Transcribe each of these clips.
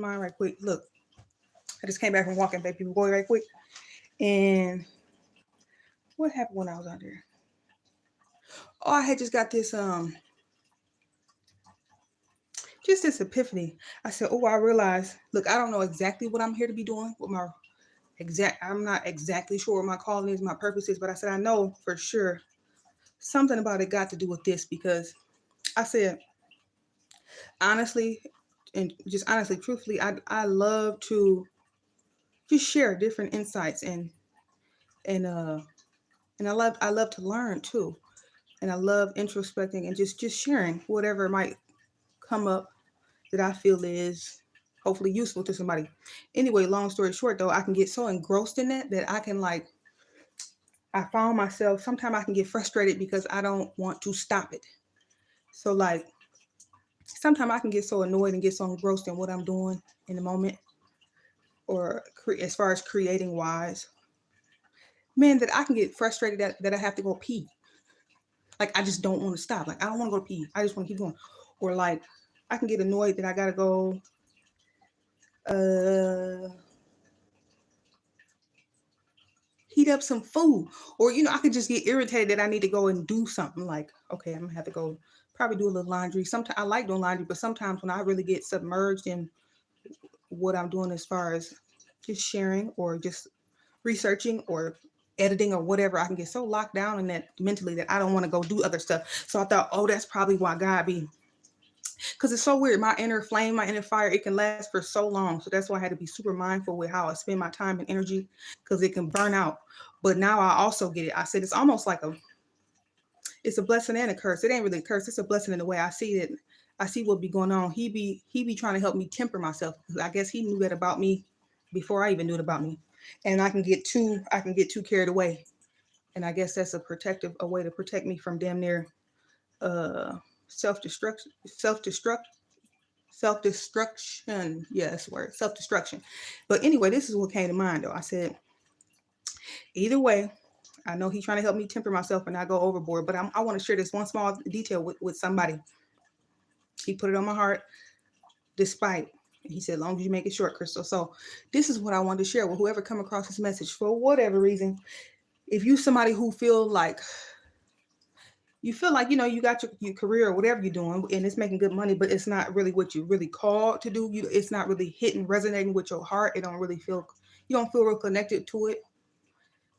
mind right quick. Look, I just came back from walking baby boy right quick. And what happened when I was out there? Oh, I had just got this just this epiphany. I said, oh, I realized, look, I don't know exactly what I'm here to be doing with my I'm not exactly sure what my calling is, my purpose is, but I said, I know for sure something about it got to do with this, because I said, honestly, and just honestly, truthfully, I love to just share different insights, and and I love to learn too. And I love introspecting and just sharing whatever might come up that I feel is hopefully useful to somebody. Anyway, long story short though, I can get so engrossed in that I can like, I found myself, sometimes I can get frustrated because I don't want to stop it. So like, sometimes I can get so annoyed and get so engrossed in what I'm doing in the moment, or as far as creating wise, man, that I can get frustrated that I have to go pee. Like, I just don't want to stop. Like, I don't want to go pee. I just want to keep going. Or like, I can get annoyed that I gotta go uh heat up some food. Or, I could just get irritated that I need to go and do something. Like, okay, I'm gonna have to go probably do a little laundry. Sometimes I like doing laundry, but sometimes when I really get submerged in what I'm doing as far as just sharing or just researching or editing or whatever, I can get so locked down in that mentally that I don't want to go do other stuff. So I thought, oh, that's probably why God be, because it's so weird. My inner flame, my inner fire, it can last for so long. So that's why I had to be super mindful with how I spend my time and energy, because it can burn out. But now I also get it. I said it's almost like it's a blessing and a curse. It ain't really a curse. It's a blessing in the way I see it. I see what be going on. He be trying to help me temper myself. I guess he knew that about me before I even knew it about me. And I can get too carried away. And I guess that's a way to protect me from damn near uh self-destruction. Self-destruction. Yeah, that's the word. Self-destruction. But anyway, this is what came to mind though. I said, either way, I know he's trying to help me temper myself and not go overboard, but I want to share this one small detail with somebody. He put it on my heart, despite, he said, as long as you make it short, Crystal. So this is what I wanted to share with whoever come across this message for whatever reason. If you somebody who feel like you got your career or whatever you're doing and it's making good money, but it's not really what you really called to do. It's not really hitting, resonating with your heart. You don't feel real connected to it.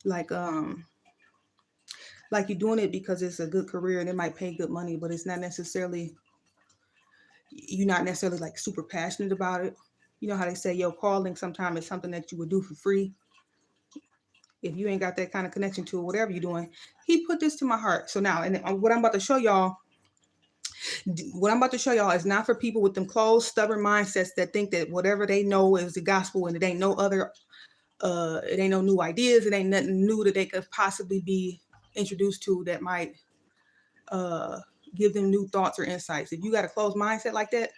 Like you're doing it because it's a good career and it might pay good money, but it's not necessarily, you're not necessarily like super passionate about it. You know how they say your calling sometimes is something that you would do for free. If you ain't got that kind of connection to it, whatever you're doing, he put this to my heart. So now, and what I'm about to show y'all is not for people with them closed, stubborn mindsets that think that whatever they know is the gospel and it ain't no new ideas. It ain't nothing new that they could possibly be introduced to that might give them new thoughts or insights. If you got a closed mindset like that,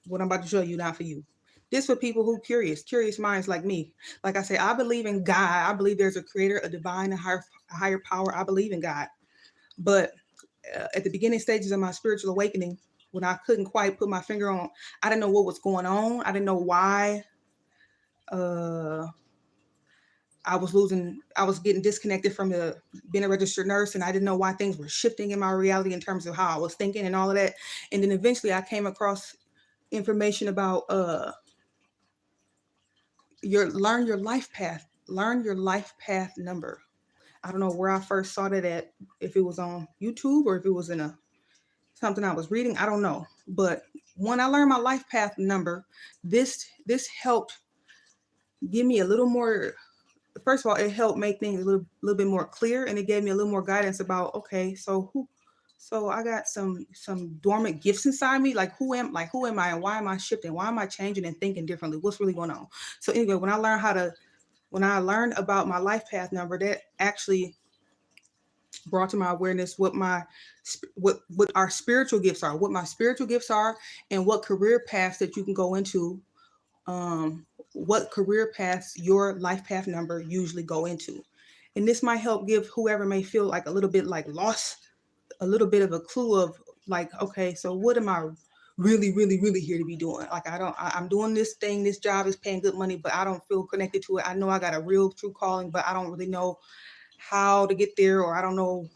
what I'm about to show you not for you. This for people who curious minds like me. Like I say, I believe in God. I believe there's a creator, a divine, a higher power. I believe in God. But at the beginning stages of my spiritual awakening, when I couldn't quite put my finger on, I didn't know what was going on. I didn't know why I was getting disconnected from being a registered nurse, and I didn't know why things were shifting in my reality in terms of how I was thinking and all of that. And then eventually I came across information about learn your life path number. I don't know where I first saw that at, if it was on YouTube or if it was in something I was reading. I don't know. But when I learned my life path number, this helped give me a little more. First of all, it helped make things a little bit more clear, and it gave me a little more guidance about, okay, so I got some dormant gifts inside me. Like who am I and why am I shifting? Why am I changing and thinking differently? What's really going on? So anyway, when I learned about my life path number, that actually brought to my awareness what our spiritual gifts are, what my spiritual gifts are, and what career paths that you can go into. What career paths your life path number usually go into. And this might help give whoever may feel like a little bit like lost, a little bit of a clue of like, okay, so what am I really, really, really here to be doing. Like I'm doing this thing, this job is paying good money, but I don't feel connected to it. I know I got a real true calling, but I don't really know how to get there, or I don't know.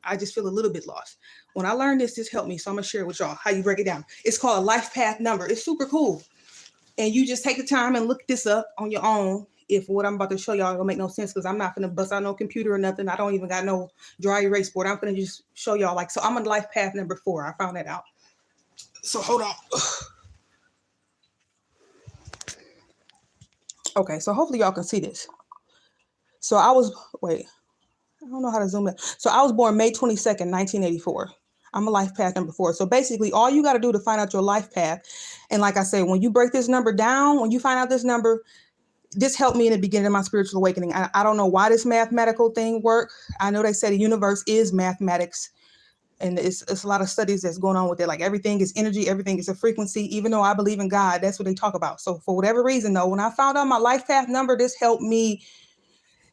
I just feel a little bit lost. When I learned this helped me. So I'm gonna share with y'all how you break it down. It's called a life path number. It's super cool. And you just take the time and look this up on your own. If what I'm about to show y'all don't make no sense, because I'm not gonna bust out no computer or nothing. I don't even got no dry erase board. I'm gonna just show y'all like, so I'm on life path number 4. I found that out. So hold on. Okay, so hopefully y'all can see this. So I don't know how to zoom in. So I was born May 22nd, 1984. I'm a life path number 4. So basically all you got to do to find out your life path. And like I said, when you break this number down, when you find out this number, this helped me in the beginning of my spiritual awakening. I don't know why this mathematical thing worked. I know they say the universe is mathematics, and it's a lot of studies that's going on with it. Like everything is energy, everything is a frequency. Even though I believe in God, that's what they talk about. So for whatever reason, though, when I found out my life path number, this helped me.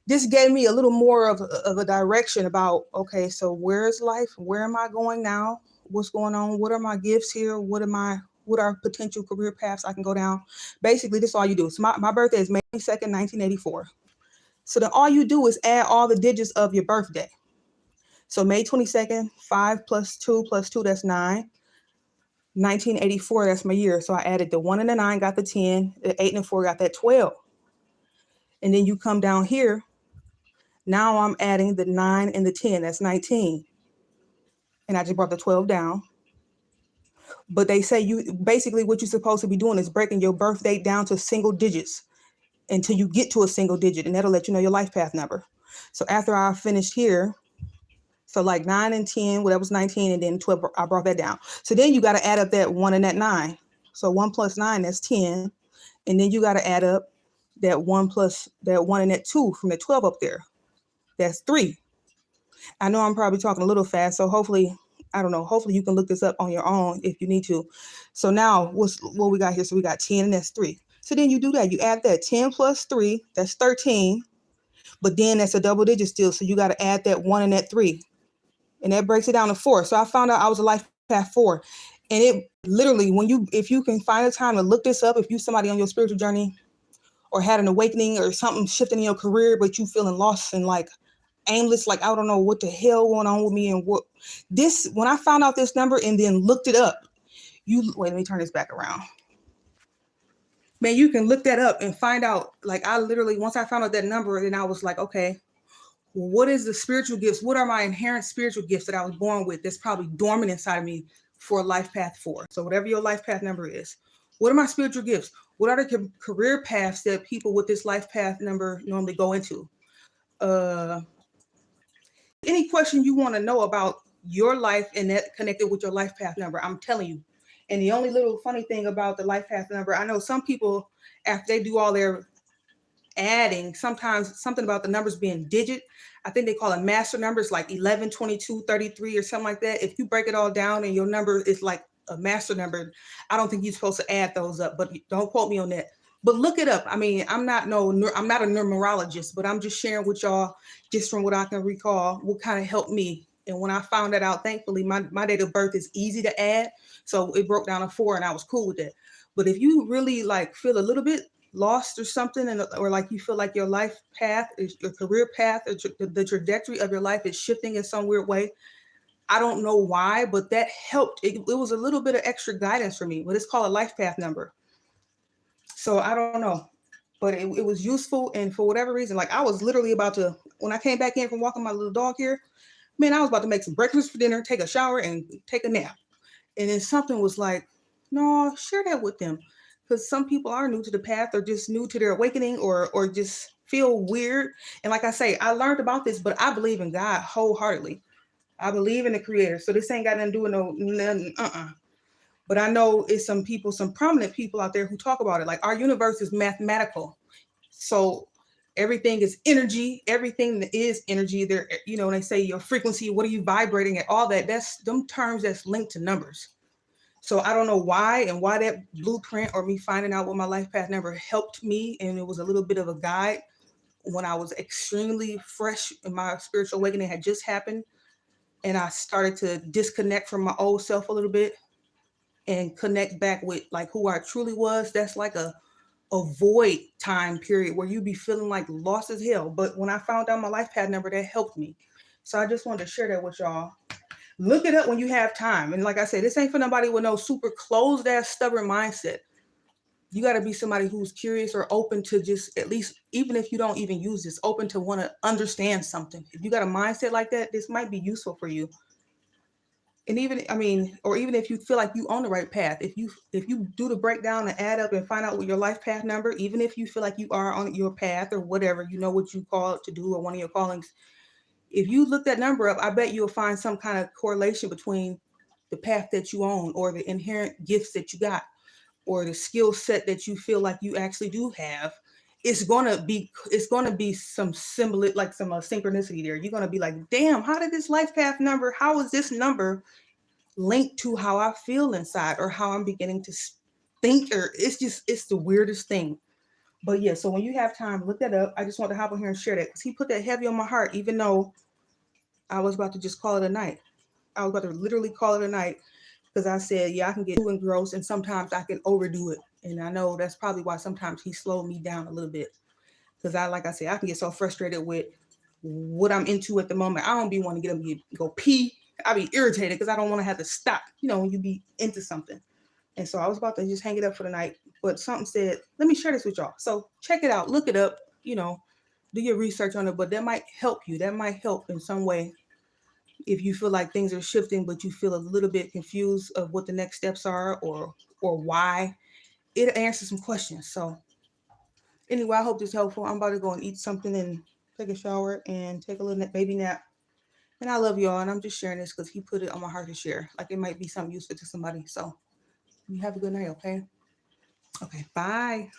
This gave me a little more of a direction about, okay, so where is life? Where am I going now? What's going on? What are my gifts here? What are potential career paths I can go down? Basically, this is all you do. So my birthday is May 2nd, 1984. So then all you do is add all the digits of your birthday. So May 22nd, 5 plus 2 plus 2, that's 9. 1984, that's my year. So I added the 1 and the 9, got the 10. The 8 and the 4 got that 12. And then you come down here. Now I'm adding the 9 and the 10, that's 19. And I just brought the 12 down. But they say basically what you're supposed to be doing is breaking your birth date down to single digits until you get to a single digit, and that'll let you know your life path number. So after I finished here, so like 9 and 10, well, that was 19, and then 12, I brought that down. So then you got to add up that 1 and that 9. So 1 plus 9, that's 10. And then you got to add up that 1 plus that 1 and that 2 from the 12 up there. That's 3. I know I'm probably talking a little fast, so hopefully you can look this up on your own if you need to. So now what we got here? So we got 10 and that's 3. So then you do that. You add that 10 plus 3, that's 13. But then that's a double digit still. So you got to add that 1 and that 3. And that breaks it down to 4. So I found out I was a life path 4. And it literally, if you can find a time to look this up, if you somebody on your spiritual journey or had an awakening or something shifting in your career, but you feeling lost and like aimless, like I don't know what the hell going on with me, and when I found out this number and then looked it up, let me turn this back around. Man, you can look that up and find out, like I literally, once I found out that number, then I was like, okay, what is the spiritual gifts? What are my inherent spiritual gifts that I was born with that's probably dormant inside of me for life path 4? So whatever your life path number is, what are my spiritual gifts? What are the career paths that people with this life path number normally go into? Any question you want to know about your life and that connected with your life path number, I'm telling you. And the only little funny thing about the life path number, I know some people, after they do all their adding, sometimes something about the numbers being digit, I think they call it master numbers, like 11, 22, 33 or something like that. If you break it all down and your number is like a master number, I don't think you're supposed to add those up, but don't quote me on that. But look it up. I mean, I'm not a numerologist, but I'm just sharing with y'all, just from what I can recall, what kind of helped me. And when I found that out, thankfully, my date of birth is easy to add. So it broke down to 4 and I was cool with it. But if you really like feel a little bit lost or something, or like you feel like your life path, is your career path, or the trajectory of your life is shifting in some weird way, I don't know why, but that helped. It was a little bit of extra guidance for me, but it's called a life path number. So I don't know, but it was useful. And for whatever reason, like I was literally about to, when I came back in from walking my little dog here, man, I was about to make some breakfast for dinner, take a shower and take a nap. And then something was like, no, share that with them. Because some people are new to the path or just new to their awakening or just feel weird. And like I say, I learned about this, but I believe in God wholeheartedly. I believe in the creator. So this ain't got nothing to do with nothing. But I know it's some prominent people out there who talk about it. Like our universe is mathematical. So everything is energy. Everything that is energy there, when they say your frequency, what are you vibrating at, all that, that's them terms that's linked to numbers. So I don't know why that blueprint or me finding out what my life path number helped me. And it was a little bit of a guide when I was extremely fresh and my spiritual awakening had just happened. And I started to disconnect from my old self a little bit. and connect back with like who I truly was. That's like a void time period where you be feeling like lost as hell. But when I found out my life path number, that helped me. So I just wanted to share that with y'all. Look it up when you have time. And like I said, this ain't for nobody with no super closed ass stubborn mindset. You got to be somebody who's curious or open to just, at least, even if you don't even use this, open to want to understand something. If you got a mindset like that, this might be useful for you. And even, I mean, or even if you feel like you on the right path, if you do the breakdown and add up and find out what your life path number, even if you feel like you are on your path or whatever, you know what you call it to do or one of your callings, if you look that number up, I bet you'll find some kind of correlation between the path that you own or the inherent gifts that you got or the skill set that you feel like you actually do have. It's gonna be some symbol, like some synchronicity there. You're gonna be like, damn, how did this life path number, how is this number linked to how I feel inside or how I'm beginning to think? Or it's the weirdest thing. But yeah, so when you have time, look that up. I just want to hop on here and share that because he put that heavy on my heart, even though I was about to just call it a night. I was about to literally call it a night because I said, yeah, I can get too engrossed and sometimes I can overdo it. And I know that's probably why sometimes he slowed me down a little bit. Because like I said, I can get so frustrated with what I'm into at the moment. I don't be wanting to get up and go pee. I be irritated because I don't want to have to stop, when you be into something. And so I was about to just hang it up for the night. But something said, let me share this with y'all. So check it out, look it up, do your research on it. But that might help you. That might help in some way if you feel like things are shifting, but you feel a little bit confused of what the next steps are or why. It answers some questions. So anyway, I hope this is helpful. I'm about to go and eat something and take a shower and take a little baby nap. And I love y'all, and I'm just sharing this because he put it on my heart to share. Like it might be something useful to somebody. So you have a good night, okay? Okay, bye.